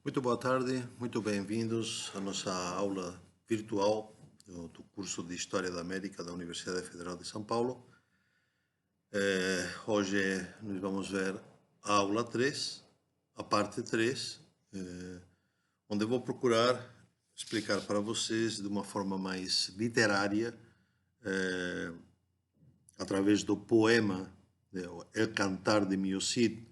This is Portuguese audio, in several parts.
Muito boa tarde, muito bem-vindos à nossa aula virtual do curso de História da América da Universidade Federal de São Paulo. Hoje nós vamos ver a aula 3, a parte 3, onde eu vou procurar explicar para vocês de uma forma mais literária, através do poema El Cantar de Mio Cid,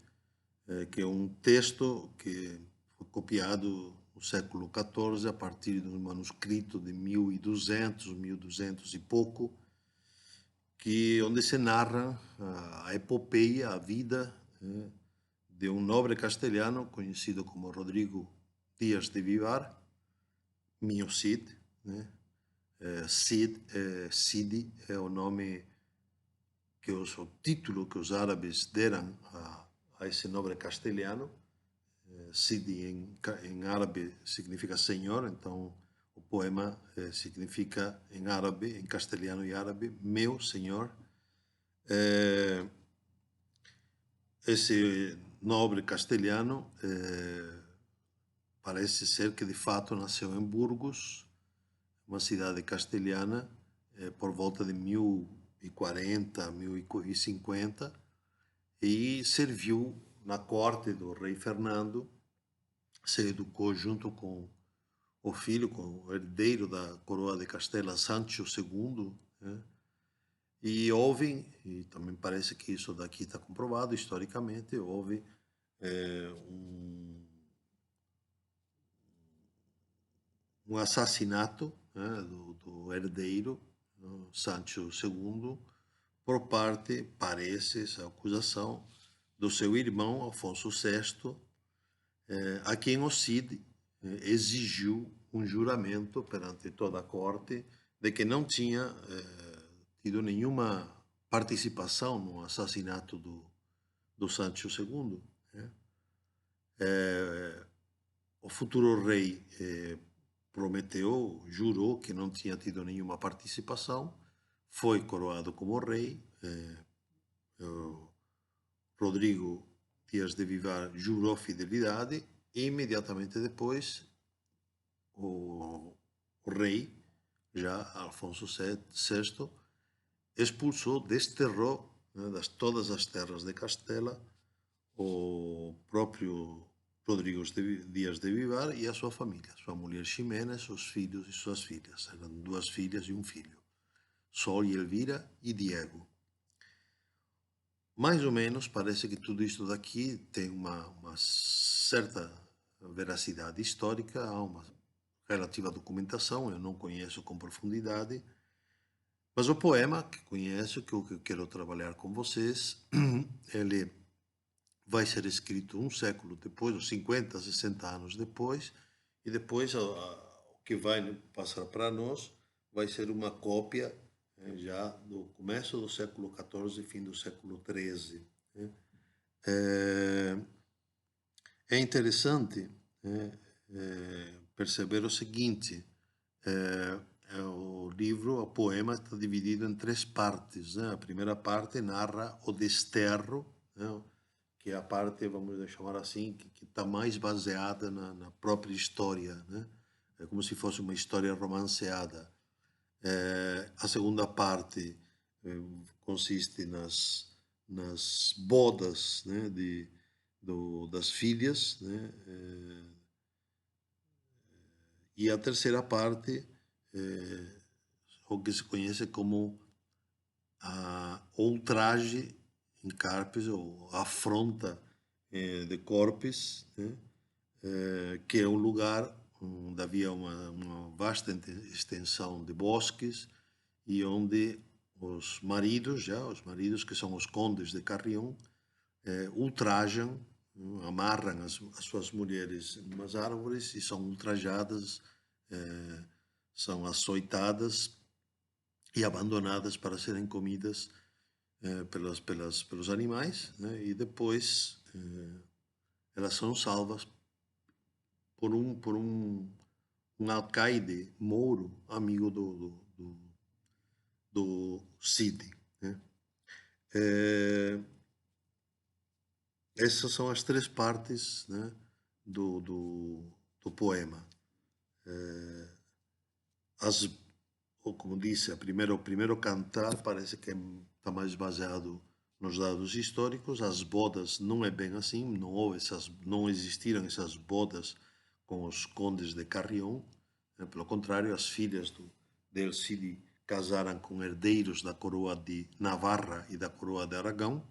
que é um texto que foi copiado no século XIV a partir de um manuscrito de 1200 e pouco, onde se narra a epopeia, a vida de um nobre castelhano conhecido como Rodrigo Dias de Vivar, Mio Cid, né? Sidi é o nome o título que os árabes deram a esse nobre castelhano. Sidi em árabe significa senhor, então o poema significa em árabe, em castelhano e árabe, meu senhor. Esse nobre castelhano parece ser que de fato nasceu em Burgos, uma cidade castelhana, por volta de 1040, 1050, e serviu na corte do rei Fernando, se educou junto com o filho, com o herdeiro da coroa de Castela, Sancho II, né? E houve, e também parece que isso daqui está comprovado historicamente, houve um assassinato, né, do herdeiro, Sancho II, por parte, parece, essa acusação, do seu irmão Afonso VI, a quem o Cid exigiu um juramento perante toda a corte de que não tinha tido nenhuma participação no assassinato do Sancho II. Né? O futuro rei prometeu, jurou que não tinha tido nenhuma participação, foi coroado como rei. Rodrigo Dias de Vivar jurou fidelidade e imediatamente depois o rei, já Alfonso VI, expulsou, desterrou, né, das todas as terras de Castela o próprio Rodrigo Dias de Vivar e a sua família, sua mulher Ximena, seus filhos e suas filhas. Eram duas filhas e um filho, Sol e Elvira e Diego. Mais ou menos, parece que tudo isto daqui tem uma certa veracidade histórica, há uma relativa documentação, eu não conheço com profundidade, mas o poema que conheço, que eu quero trabalhar com vocês, ele vai ser escrito um século depois, ou 50, 60 anos depois, e depois o que vai passar para nós vai ser uma cópia já do começo do século XIV e fim do século XIII. Né? É interessante perceber o seguinte: o livro, o poema, está dividido em três partes. Né? A primeira parte narra o desterro, né? Que é a parte, vamos chamar assim, que está mais baseada na própria história. Né? É como se fosse uma história romanceada. A segunda parte consiste nas bodas, né, das filhas, né, e a terceira parte o que se conhece como o ultraje em Carpes, ou afronta de Corpes, né, que é um lugar onde havia uma vasta extensão de bosques e onde os maridos que são os condes de Carrión, ultrajam, amarram as suas mulheres em umas árvores e são ultrajadas, são açoitadas e abandonadas para serem comidas pelos animais, né? E depois elas são salvas por um alcaide mouro, amigo do Cid. Né? Essas são as três partes, né, do poema. Ou como disse, o primeiro cantar parece que está mais baseado nos dados históricos. As bodas não é bem assim, não existiram essas bodas com os condes de Carrión. Pelo contrário, as filhas de El Cid casaram com herdeiros da coroa de Navarra e da coroa de Aragão.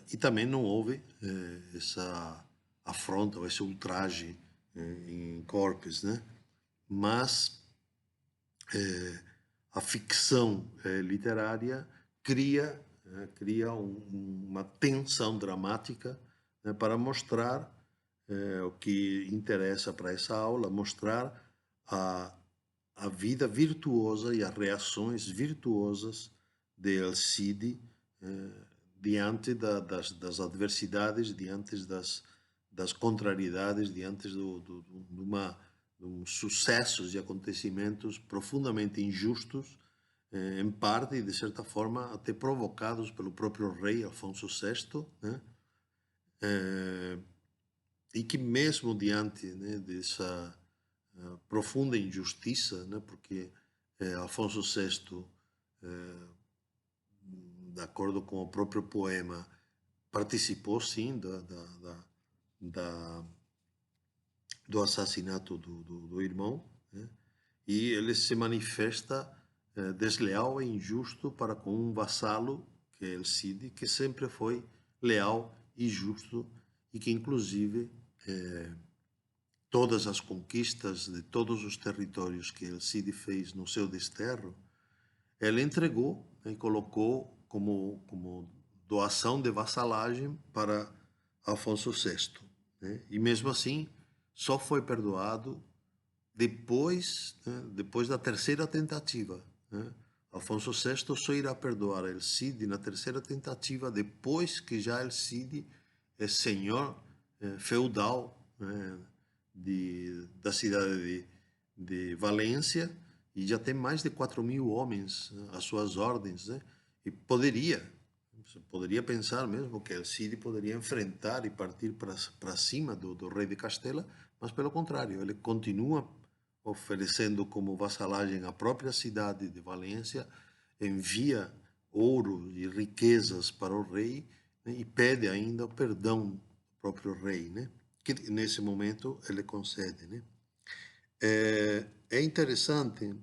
E também não houve essa afronta ou esse ultraje em corpos, né? Mas a ficção literária cria uma tensão dramática, né, para mostrar o que interessa para essa aula, mostrar a vida virtuosa e as reações virtuosas de El Cid diante das adversidades, diante das contrariedades, diante de sucessos e acontecimentos profundamente injustos, em parte e de certa forma até provocados pelo próprio rei Afonso VI, né? E que mesmo diante, né, dessa profunda injustiça, né, porque Afonso VI, de acordo com o próprio poema, participou sim do assassinato do irmão, né? E ele se manifesta desleal e injusto para com um vassalo, que é El Cid, que sempre foi leal e justo e que inclusive todas as conquistas de todos os territórios que El Cid fez no seu desterro, ele entregou e colocou como doação de vassalagem para Afonso VI, né? E mesmo assim só foi perdoado depois, né, depois da terceira tentativa, né? Afonso VI só irá perdoar El Cid na terceira tentativa, depois que já El Cid é senhor feudal, né, da cidade de Valência, e já tem mais de 4.000 homens, né, às suas ordens, né? E você poderia pensar mesmo que El Cid poderia enfrentar e partir para cima do rei de Castela, mas pelo contrário, ele continua oferecendo como vassalagem a própria cidade de Valência, envia ouro e riquezas para o rei, né, e pede ainda o perdão do próprio rei, né, que nesse momento ele concede, né. É interessante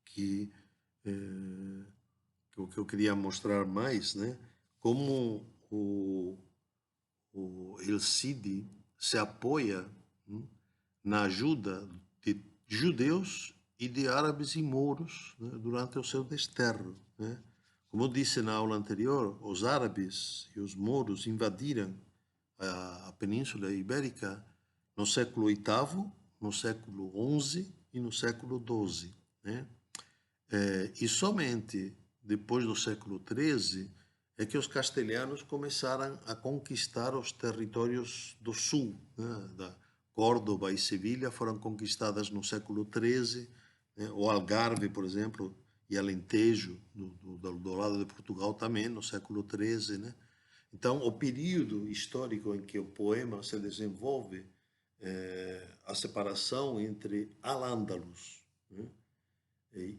que o que eu queria mostrar mais, né, como o El Cid se apoia, né, na ajuda de judeus e de árabes e mouros, né, durante o seu desterro, né. Como eu disse na aula anterior, os árabes e os mouros invadiram a Península Ibérica no século VIII, no século XI e no século XII, né? E somente depois do século XIII é que os castelhanos começaram a conquistar os territórios do sul, né? Da Córdoba e Sevilha foram conquistadas no século XIII, né? O Algarve, por exemplo, e Alentejo, do lado de Portugal também, no século XIII, né? Então, o período histórico em que o poema se desenvolve, a separação entre Al-Ándalus, né,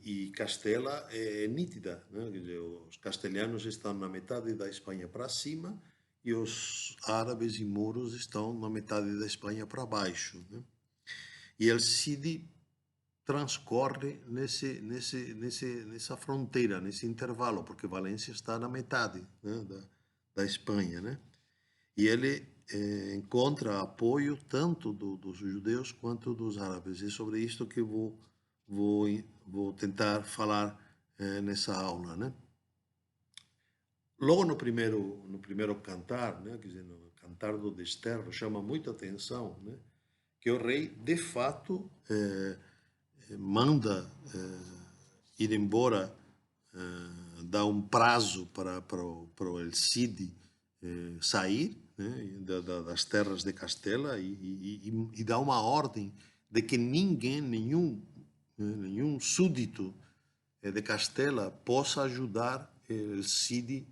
e Castela é nítida, né? Quer dizer, os castelhanos estão na metade da Espanha para cima e os árabes e mouros estão na metade da Espanha para baixo, né? E El Cid transcorre nessa fronteira, nesse intervalo, porque Valência está na metade, né, da Espanha, né? E ele encontra apoio tanto dos judeus quanto dos árabes. E é sobre isto que eu vou tentar falar nessa aula, né? Logo no primeiro cantar, né, quer dizer, no cantar do desterro, chama muita atenção, né, que o rei, de fato, manda ir embora, dá um prazo para o El Cid sair, né, das terras de Castela e dá uma ordem de que nenhum súdito de Castela possa ajudar El Cid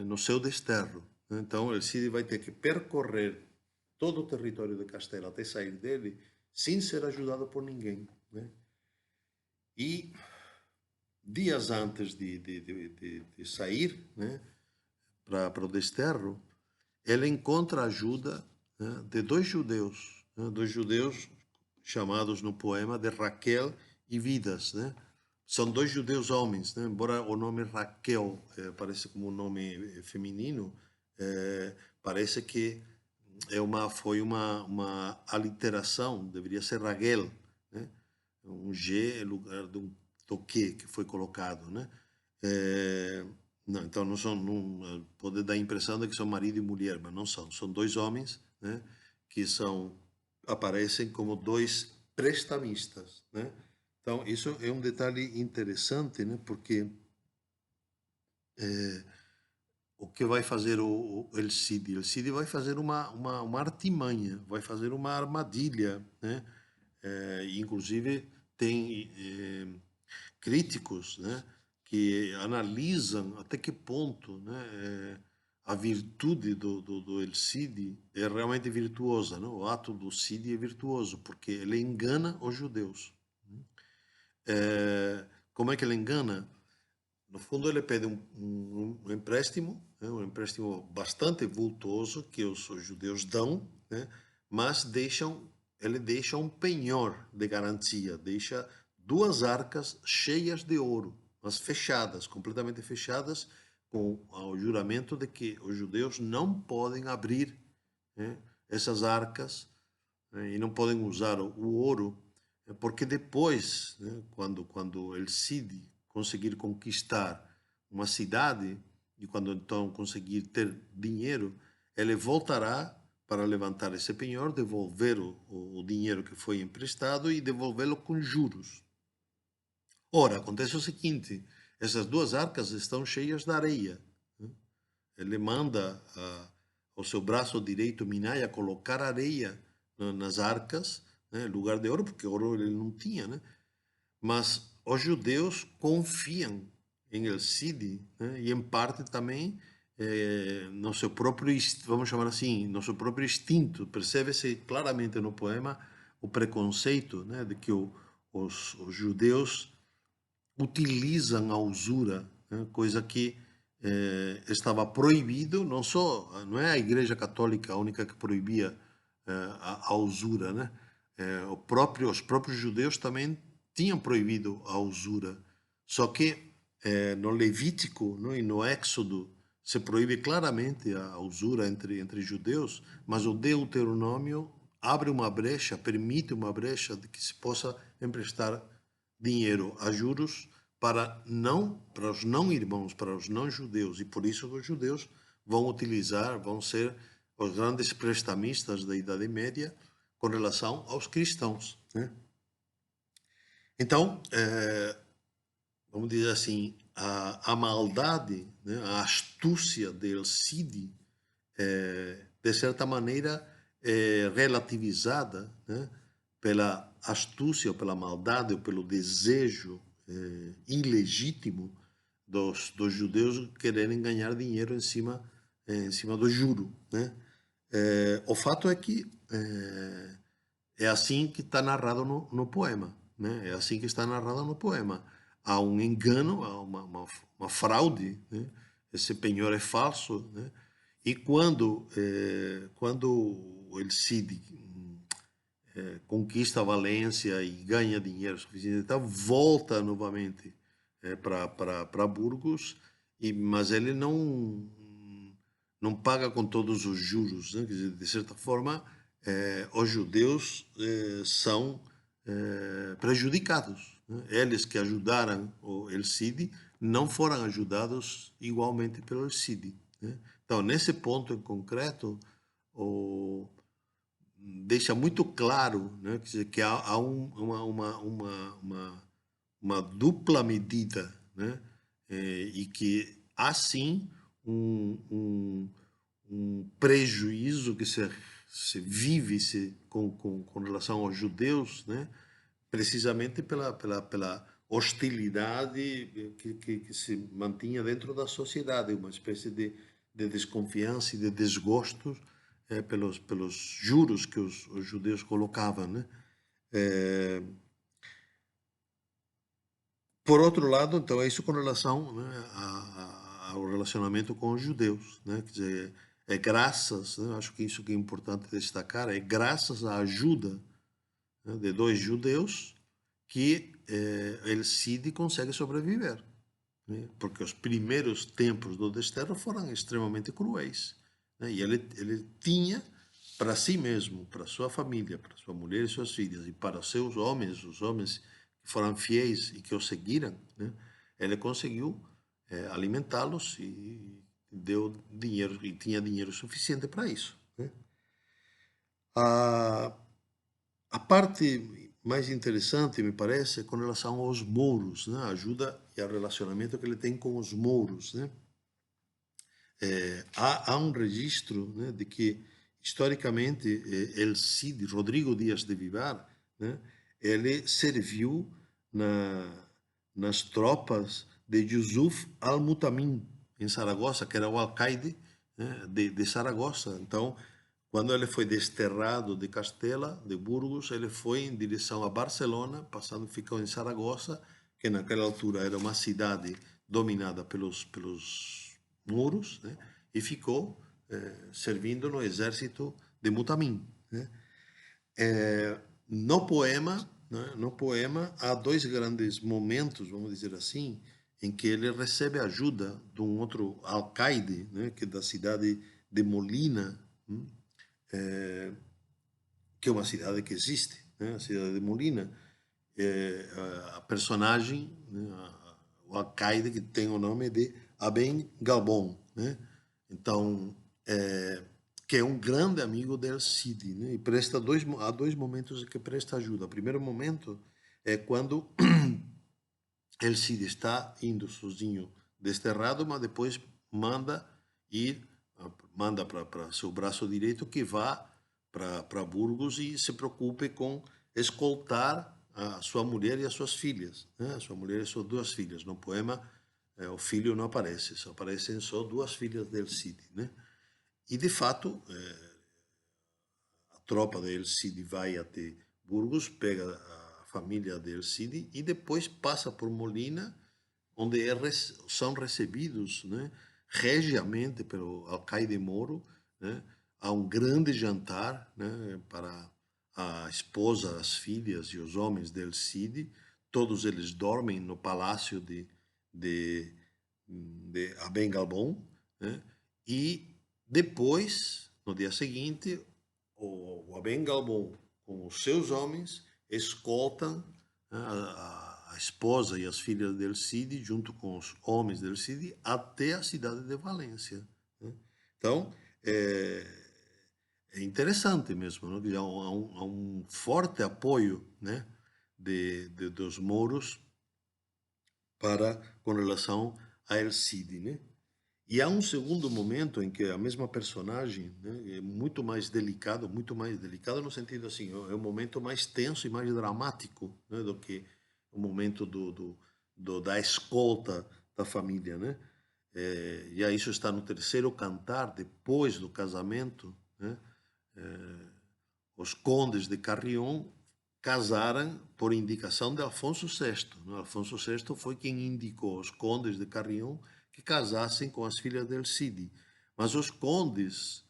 no seu desterro, né? Então, El Cid vai ter que percorrer todo o território de Castela até sair dele sem ser ajudado por ninguém, né? E dias antes de sair, né, para o desterro, ele encontra a ajuda, né, de dois judeus chamados no poema de Raquel e Vidas, né? São dois judeus homens, né? Embora o nome Raquel parece como um nome feminino, parece que foi uma aliteração, deveria ser Raguel, né? Um G em lugar do que foi colocado, né? É, não, então não são, não, pode dar a impressão de que são marido e mulher, mas não são. São dois homens, né? Que aparecem como dois prestamistas, né? Então isso é um detalhe interessante, né? Porque o que vai fazer o El Cid? El Cid vai fazer uma artimanha, vai fazer uma armadilha, né? Inclusive tem críticos, né, que analisam até que ponto, né, a virtude do El Cid é realmente virtuosa, né? O ato do Cid é virtuoso, porque ele engana os judeus. Como é que ele engana? No fundo, ele pede um empréstimo, né, um empréstimo bastante vultoso que os judeus dão, né, mas ele deixa um penhor de garantia, deixa duas arcas cheias de ouro, mas fechadas, completamente fechadas, com o juramento de que os judeus não podem abrir, né, essas arcas, né, e não podem usar o ouro, porque depois, né, quando El Cid conseguir conquistar uma cidade e quando então conseguir ter dinheiro, ele voltará para levantar esse penhor, devolver o dinheiro que foi emprestado e devolvê-lo com juros. Ora, acontece o seguinte: essas duas arcas estão cheias de areia, né? Ele manda ao seu braço direito, Minaya, colocar areia nas arcas, né, em lugar de ouro, porque ouro ele não tinha, né? Mas os judeus confiam em El Cid, né, e em parte também no seu próprio, vamos chamar assim, no seu próprio instinto. Percebe-se claramente no poema o preconceito, né, de que os judeus utilizam a usura, né, coisa que estava proibido, não é a Igreja Católica a única que proibia a usura, né? Os próprios judeus também tinham proibido a usura, só que no Levítico, né, e no Éxodo se proíbe claramente a usura entre judeus, mas o Deuteronômio abre uma brecha, permite uma brecha de que se possa emprestar dinheiro a juros para os não irmãos, para os não judeus, e por isso os judeus vão ser os grandes prestamistas da Idade Média com relação aos cristãos, né? Então, vamos dizer assim, a maldade, né, a astúcia de El Cid, de certa maneira, é relativizada, né, pela astúcia, ou pela maldade, ou pelo desejo ilegítimo dos judeus quererem ganhar dinheiro em cima do juro, né? O fato é que é assim que está narrado no poema, né? É assim que está narrado no poema. Há um engano, há uma fraude, né? Esse penhor é falso, né? E quando el Cid conquista a Valência e ganha dinheiro suficiente, então volta novamente para Burgos, mas ele não paga com todos os juros, né? Quer dizer, de certa forma, os judeus são prejudicados, né? Eles que ajudaram o El Cid não foram ajudados igualmente pelo El Cid, né? Então, nesse ponto em concreto, deixa muito claro, né, que há uma dupla medida, né, e que há sim um, um, um prejuízo que se vive com relação aos judeus, né, precisamente pela hostilidade que se mantinha dentro da sociedade, uma espécie de desconfiança e de desgosto pelos juros que os judeus colocavam, né? É, por outro lado, então, é isso com relação, né, ao relacionamento com os judeus, né? Quer dizer, é graças, né, acho que isso que é importante destacar, é graças à ajuda, né, de dois judeus que El Cid consegue sobreviver, né? Porque os primeiros tempos do desterro foram extremamente cruéis, né? E ele tinha para si mesmo, para sua família, para sua mulher e suas filhas, e para os homens que foram fiéis e que o seguiram, né? Ele conseguiu alimentá-los e deu dinheiro, e tinha dinheiro suficiente para isso, né? A, a parte mais interessante, me parece, é com relação aos mouros, né? A ajuda e o relacionamento que ele tem com os mouros, né? Há um registro, né, de que, historicamente, El Cid, Rodrigo Dias de Vivar, né, ele serviu nas tropas de Yusuf al-Mutamin, em Saragossa, que era o alcaide, né, de Saragossa. Então, quando ele foi desterrado de Castela, de Burgos, ele foi em direção a Barcelona, passando, ficou em Saragossa, que naquela altura era uma cidade dominada pelos muros, né? E ficou servindo no exército de Mutamin, né? No poema, né, no poema há dois grandes momentos, vamos dizer assim, em que ele recebe ajuda de um outro alcaide, né, que é da cidade de Molina, que é uma cidade que existe, né, a cidade de Molina. A personagem, né, o alcaide que tem o nome de Aben Galbon, né? Então, que é um grande amigo del Cid, né? E há dois momentos em que presta ajuda. O primeiro momento é quando El Cid está indo sozinho desterrado, mas depois manda ir, manda para seu braço direito que vá para Burgos e se preocupe com escoltar a sua mulher e as suas filhas, né? A sua mulher e suas duas filhas. No poema, o filho não aparece, só aparecem só duas filhas del Cid, né? E de fato, a tropa de El Cid vai até Burgos, pega a família de El Cid e depois passa por Molina, onde são recebidos, né, regiamente pelo alcaide Moro, né? Há um grande jantar, né, para a esposa, as filhas e os homens del Cid. Todos eles dormem no palácio de, de Aben Galbon, né? E depois, no dia seguinte, o Aben Galbon com os seus homens escoltam, né, a esposa e as filhas del Cid, junto com os homens del Cid, até a cidade de Valência, né? Então, é interessante mesmo, né? Há um forte apoio, né, dos mouros com relação a El Cid, né? E há um segundo momento em que a mesma personagem, né, é muito mais delicado no sentido assim, é um momento mais tenso e mais dramático, né, do que o momento da escolta da família, né? E aí isso está no terceiro cantar, depois do casamento, né? Os condes de Carrion casaram por indicação de Afonso VI, né? Afonso VI foi quem indicou os condes de Carrion que casassem com as filhas del Cid. Mas os condes,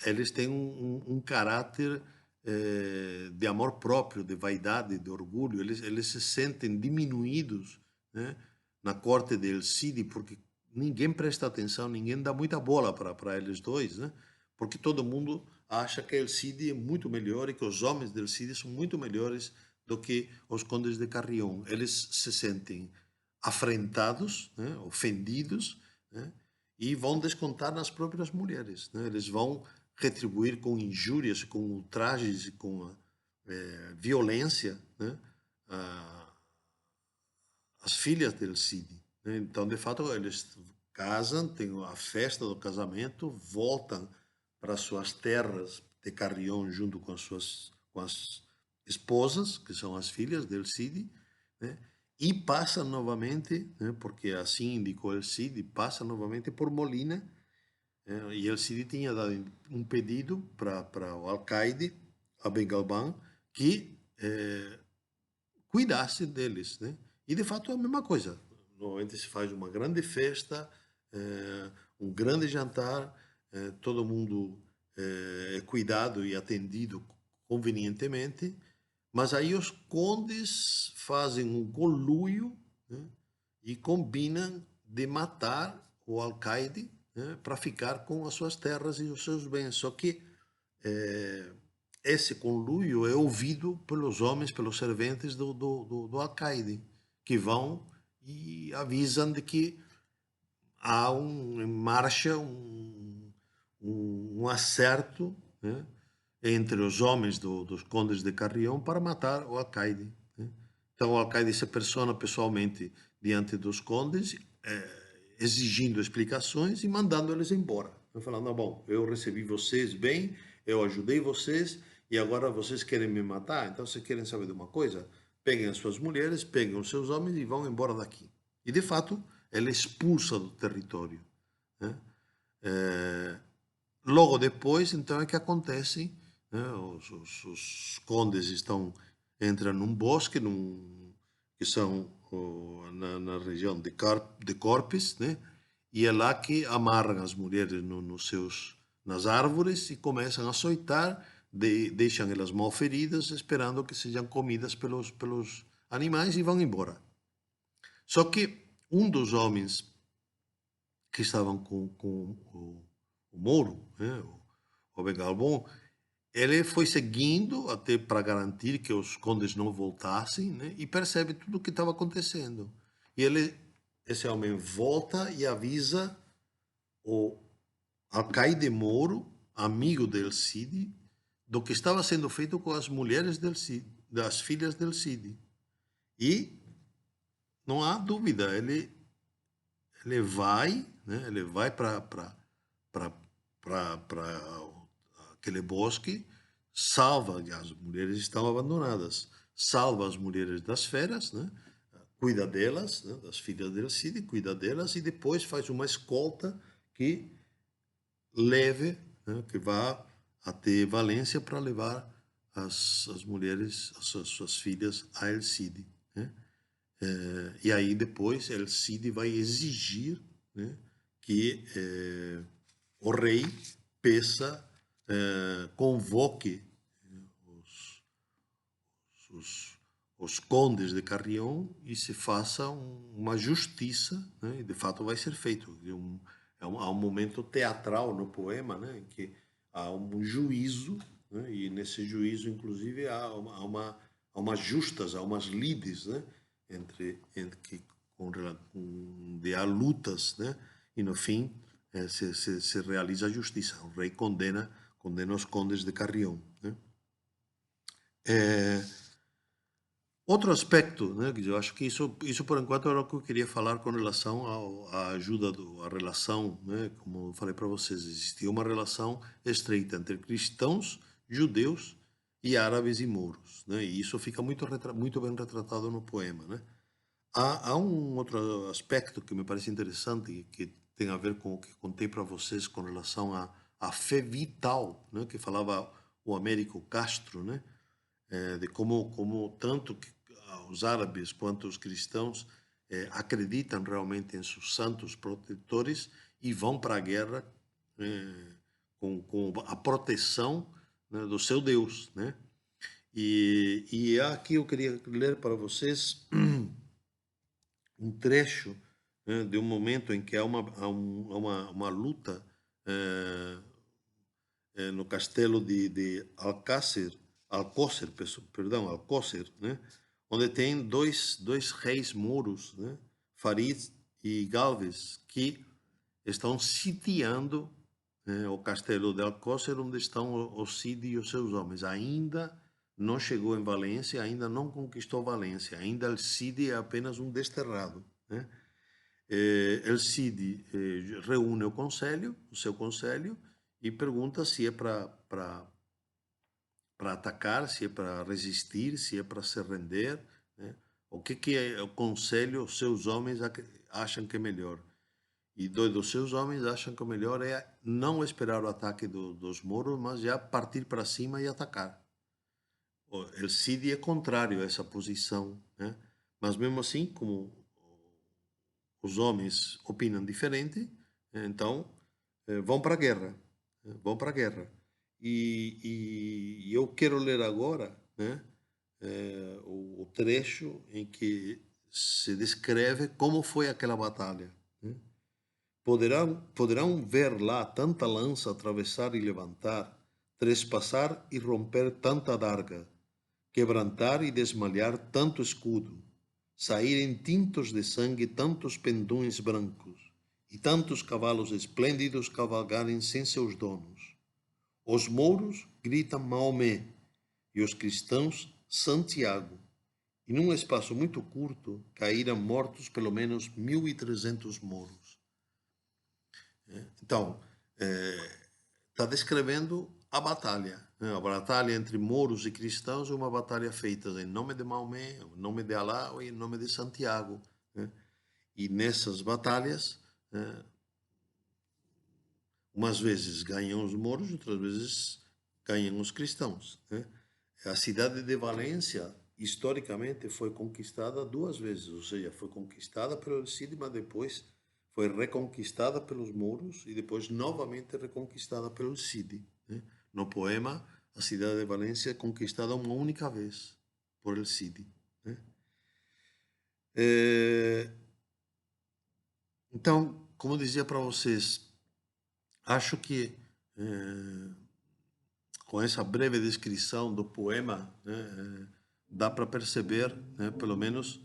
eles têm um caráter de amor próprio, de vaidade, de orgulho. Eles se sentem diminuídos, né, na corte del Cid, porque ninguém presta atenção, ninguém dá muita bola para eles dois, né? Porque todo mundo acha que El Cid é muito melhor e que os homens del Cid são muito melhores do que os condes de Carrion. Eles se sentem afrentados, né, ofendidos, né, e vão descontar nas próprias mulheres, né? Eles vão retribuir com injúrias, com ultrajes e com violência, né, a, as filhas del Cid, né? Então, de fato, eles casam, têm a festa do casamento, voltam para suas terras de Carrión junto com as esposas, que são as filhas del Cid, né? e passa novamente, né, porque assim indicou El Cid, passa novamente por Molina, e El Cid tinha dado um pedido para o alcaide, Aben Galban, que cuidasse deles, né? E de fato é a mesma coisa. Normalmente se faz uma grande festa, um grande jantar, todo mundo é cuidado e atendido convenientemente, mas aí os condes fazem um conluio, né? E combinam de matar o alcaide, né? Para ficar com as suas terras e os seus bens. Só que eh, esse conluio é ouvido pelos homens, pelos serventes do alcaide, que vão e avisam de que há em marcha um acerto, né, entre os homens dos condes de Carrião para matar o alcaide, né? Então o alcaide se persona pessoalmente diante dos condes, exigindo explicações e mandando eles embora. Falando, bom, eu recebi vocês bem, eu ajudei vocês e agora vocês querem me matar? Então vocês querem saber de uma coisa? Peguem as suas mulheres, peguem os seus homens e vão embora daqui. E de fato, ela expulsa do território, né? Logo depois, então, é que acontece, né? Os condes entram num bosque, que são na região de Corpes, né? E é lá que amarram as mulheres nas árvores e começam a açoitar, deixam elas mal feridas, esperando que sejam comidas pelos animais e vão embora. Só que um dos homens que estavam com o Moro, né, o Bengalbon, ele foi seguindo até para garantir que os condes não voltassem, né, e percebe tudo o que estava acontecendo. E esse homem volta e avisa o alcaide Moro, amigo del Cid, do que estava sendo feito com as mulheres del Cid, das filhas del Cid. E não há dúvida, ele vai, né, ele vai para aquele bosque, salva, as mulheres estão abandonadas, salva as mulheres das feras, né, cuida delas, né, das filhas del Cid, cuida delas e depois faz uma escolta que leve, né, que vá até Valência para levar as mulheres, as suas filhas a El Cid, né? E aí depois El Cid vai exigir, né, que o rei peça, convoque os, os, os condes de Carrião e se faça uma justiça, né, e de fato vai ser feito. Há um momento teatral no poema, né, em que há um juízo, né, e nesse juízo, inclusive, há umas justas, há umas lides, né, entre que onde há lutas, né, e no fim se realiza a justiça. O rei condena os condes de Carrião, né? É, outro aspecto, né, que eu acho que isso por enquanto era o que eu queria falar com relação à ajuda, à relação, né, como eu falei para vocês, existia uma relação estreita entre cristãos, judeus e árabes e mouros, né, e isso fica muito bem retratado no poema, né. Há um outro aspecto que me parece interessante e que tem a ver com o que contei para vocês com relação à fé vital, né, que falava o Américo Castro, né, de como tanto os árabes quanto os cristãos acreditam realmente em seus santos protetores e vão para a guerra com a proteção, né, do seu Deus, né? E aqui eu queria ler para vocês um trecho, né, de um momento em que há uma luta eh, no castelo de Alcócer, né? Onde tem dois reis mouros, né? Farid e Galvez, que estão sitiando, né, o castelo de Alcócer, onde estão o Cid e os seus homens. Ainda não chegou em Valência, ainda não conquistou Valência, ainda o Cid é apenas um desterrado, né? El Cid reúne o seu conselho, e pergunta se é para atacar, se é para resistir, se é para se render, né? O que é o conselho os seus homens acham que é melhor? E dois dos seus homens acham que o melhor é não esperar o ataque dos moros, mas já partir para cima e atacar. O El Cid é contrário a essa posição, né? Mas mesmo assim, como os homens opinam diferente, então vão para a guerra, vão para a guerra. E eu quero ler agora, né, o trecho em que se descreve como foi aquela batalha, né? Poderão ver lá tanta lança atravessar e levantar, trespassar e romper tanta adarga, quebrantar e desmalhar tanto escudo, saírem tintos de sangue tantos pendões brancos, e tantos cavalos esplêndidos cavalgarem sem seus donos. Os mouros gritam Maomé, e os cristãos Santiago, e num espaço muito curto caíram mortos pelo menos 1.300 mouros. Então, está descrevendo a batalha, né? A batalha entre mouros e cristãos é uma batalha feita em nome de Maomé, em nome de Alá ou em nome de Santiago, né? E nessas batalhas, umas vezes ganham os mouros, outras vezes ganham os cristãos, né? A cidade de Valência, historicamente, foi conquistada duas vezes, ou seja, foi conquistada pelo Cid, mas depois foi reconquistada pelos mouros e depois novamente reconquistada pelo Cid, né? No poema, a cidade de Valência é conquistada uma única vez por El Cid, né? Então, como eu dizia para vocês, acho que com essa breve descrição do poema, né, dá para perceber, né, pelo menos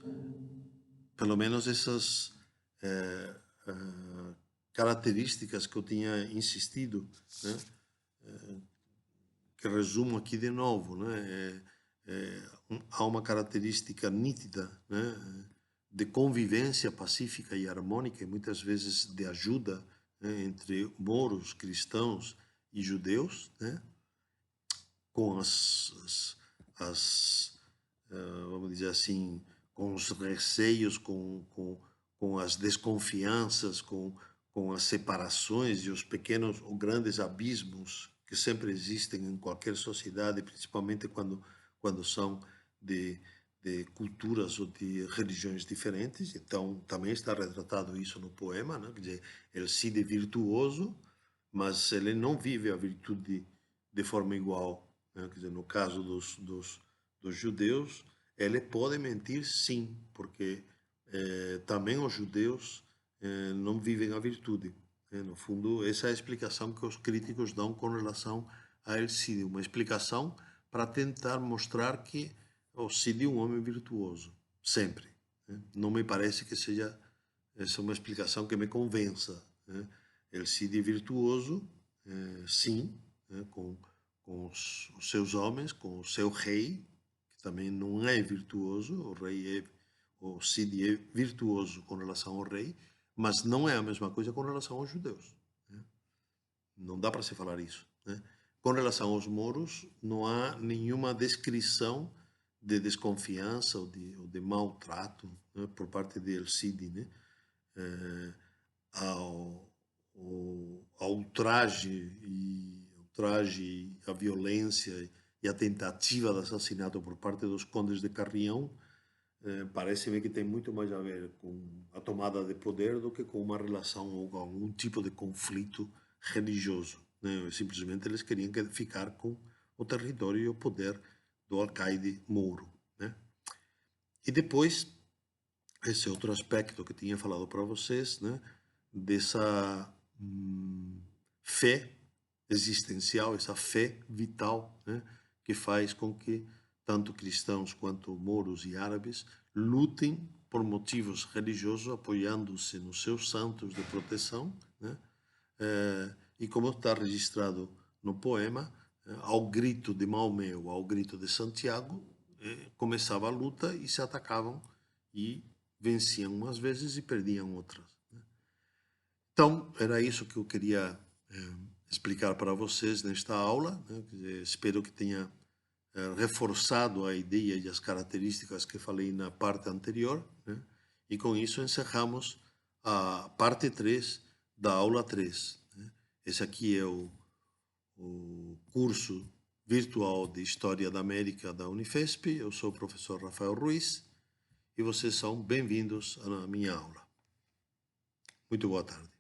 essas características que eu tinha insistido, né, que resumo aqui de novo, né, há uma característica nítida, né, de convivência pacífica e harmônica e muitas vezes de ajuda, né, entre mouros, cristãos e judeus, né, com vamos dizer assim, com os receios, com as desconfianças, com as separações e os pequenos ou grandes abismos que sempre existem em qualquer sociedade, principalmente quando são de culturas ou de religiões diferentes. Então, também está retratado isso no poema, né? Quer dizer, ele Cid é virtuoso, mas ele não vive a virtude de forma igual, né? Quer dizer, no caso dos judeus, ele pode mentir sim, porque também os judeus não vivem a virtude, né? No fundo, essa é a explicação que os críticos dão com relação a El Cid, uma explicação para tentar mostrar que o Cid é um homem virtuoso, sempre, né? Não me parece que seja essa uma explicação que me convença, né? El Cid é virtuoso, sim, né? Com os seus homens, com o seu rei, que também não é virtuoso, o Cid é virtuoso com relação ao rei, mas não é a mesma coisa com relação aos judeus, né? Não dá para se falar isso, né? Com relação aos moros, não há nenhuma descrição de desconfiança ou de maltrato, né, por parte de El Cid, né? ao, ao ultraje, a violência e a tentativa de assassinato por parte dos condes de Carrião, parece-me que tem muito mais a ver com a tomada de poder do que com uma relação ou com algum tipo de conflito religioso, né? Simplesmente eles queriam ficar com o território e o poder do alcaide mouro, né? E depois, esse outro aspecto que eu tinha falado para vocês, né? Dessa fé existencial, essa fé vital, né? Que faz com que tanto cristãos quanto mouros e árabes lutem por motivos religiosos, apoiando-se nos seus santos de proteção, né? E como está registrado no poema, ao grito de Maomé ou ao grito de Santiago, começava a luta e se atacavam e venciam umas vezes e perdiam outras. Então, era isso que eu queria explicar para vocês nesta aula, né? Espero que tenha reforçado a ideia e as características que falei na parte anterior, né? E com isso encerramos a parte 3 da aula 3. Né? Esse aqui é o curso virtual de História da América da Unifesp. Eu sou o professor Rafael Ruiz e vocês são bem-vindos à minha aula. Muito boa tarde.